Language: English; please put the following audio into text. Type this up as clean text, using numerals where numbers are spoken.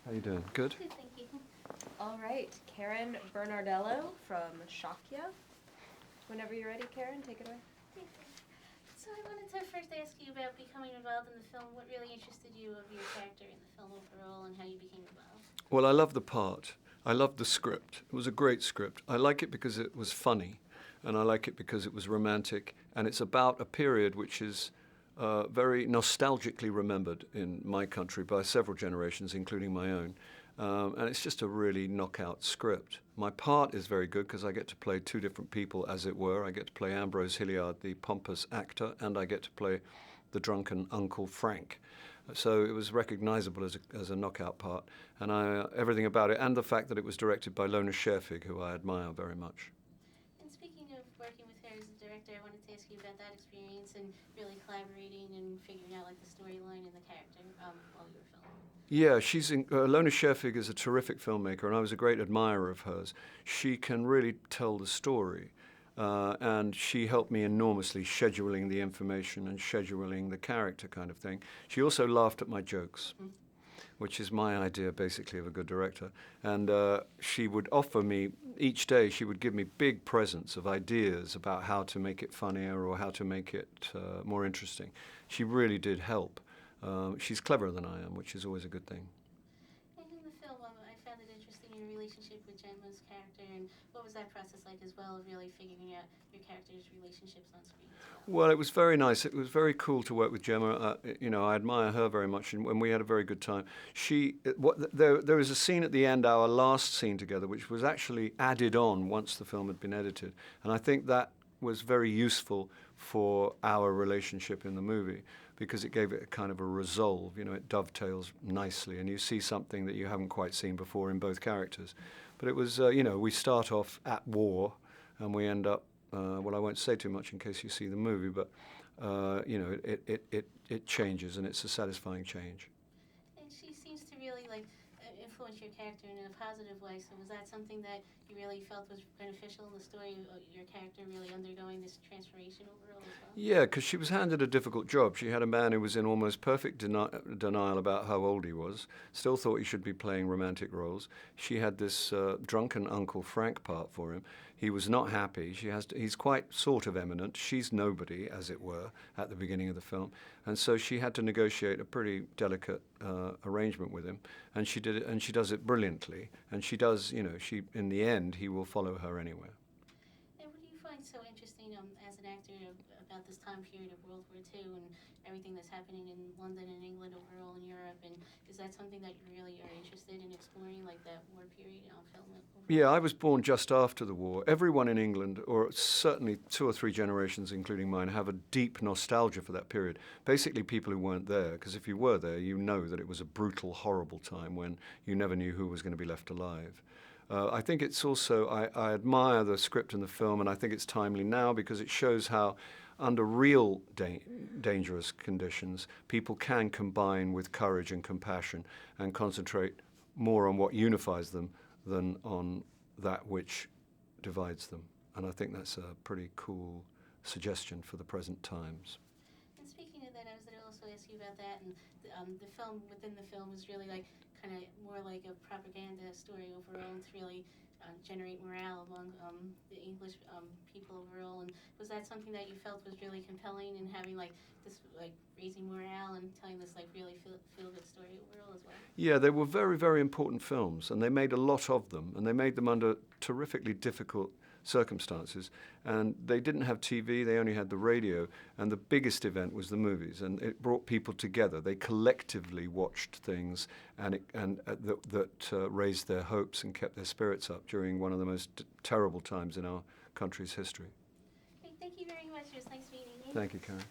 How you doing? Good? Good, thank you. All right, Karen Bernardello from Shockya. Whenever you're ready, Karen, take it away. So I wanted to first ask you about becoming involved in the film. What really interested you of your character in the film overall and how you became involved? Well, I love the part. I loved the script. It was a great script. I like it because it was funny, and I like it because it was romantic, and it's about a period which is very nostalgically remembered in my country by several generations, including my own. And it's just a really knockout script. My part is very good because I get to play two different people, as it were. I get to play Ambrose Hilliard, the pompous actor, and I get to play the drunken Uncle Frank. So it was recognizable as a knockout part, and everything about it, and the fact that it was directed by Lona Scherfig, who I admire very much. And speaking of working with her as a director, I wanted to ask you about that experience and really collaborating and figuring out like the storyline and the character while you were filming. Yeah, Lona Scherfig is a terrific filmmaker, and I was a great admirer of hers. She can really tell the story, and she helped me enormously scheduling the information and scheduling the character kind of thing. She also laughed at my jokes, which is my idea basically of a good director. And she would offer me, each day she would give me big presents of ideas about how to make it funnier or how to make it more interesting. She really did help. She's cleverer than I am, which is always a good thing. And in the film, I found it interesting your relationship with Gemma's character, and what was that process like as well of really figuring out your character's relationships on screen as well? Well, it was very nice. It was very cool to work with Gemma. I admire her very much, and we had a very good time. There was a scene at the end, our last scene together, which was actually added on once the film had been edited, and I think that was very useful for our relationship in the movie because it gave it a kind of a resolve. It dovetails nicely, and you see something that you haven't quite seen before in both characters. But it was, we start off at war, and we end up. Well, I won't say too much in case you see the movie, but it changes, and it's a satisfying change. And she seems to really influence your character in a positive way. So was that something that you really felt was beneficial in the story? Your character really undergoing this transformation overall as well? Yeah, because she was handed a difficult job. She had a man who was in almost perfect denial about how old he was, still thought he should be playing romantic roles. She had this drunken Uncle Frank part for him. He was not happy. He's quite sort of eminent. She's nobody, as it were, at the beginning of the film. And so she had to negotiate a pretty delicate arrangement with him. And she did it, and she does it brilliantly. And she does, in the end, he will follow her anywhere. And what do you find so interesting as an actor about this time period of World War II and everything that's happening in London and England overall in Europe? And is that something that you really are interested in exploring, like that war period on film overall? Yeah, I was born just after the war. Everyone in England, or certainly 2 or 3 generations, including mine, have a deep nostalgia for that period. Basically, people who weren't there, because if you were there, you know that it was a brutal, horrible time when you never knew who was going to be left alive. I think it's also, I admire the script and the film, and I think it's timely now because it shows how under real dangerous conditions, people can combine with courage and compassion and concentrate more on what unifies them than on that which divides them. And I think that's a pretty cool suggestion for the present times. And speaking of that, I was going to also ask you about that. And the film within the film was really kind of more like a propaganda story overall, and to really generate morale among the English people overall. And was that something that you felt was really compelling in having this raising morale and telling this really feel good story overall as well? Yeah, they were very, very important films, and they made a lot of them, and they made them under terrifically difficult circumstances. And they didn't have TV, they only had the radio, and the biggest event was the movies, and it brought people together. They collectively watched things that raised their hopes and kept their spirits up during one of the most terrible times in our country's history. Okay, thank you very much. It was nice meeting you. Thank you, Karen.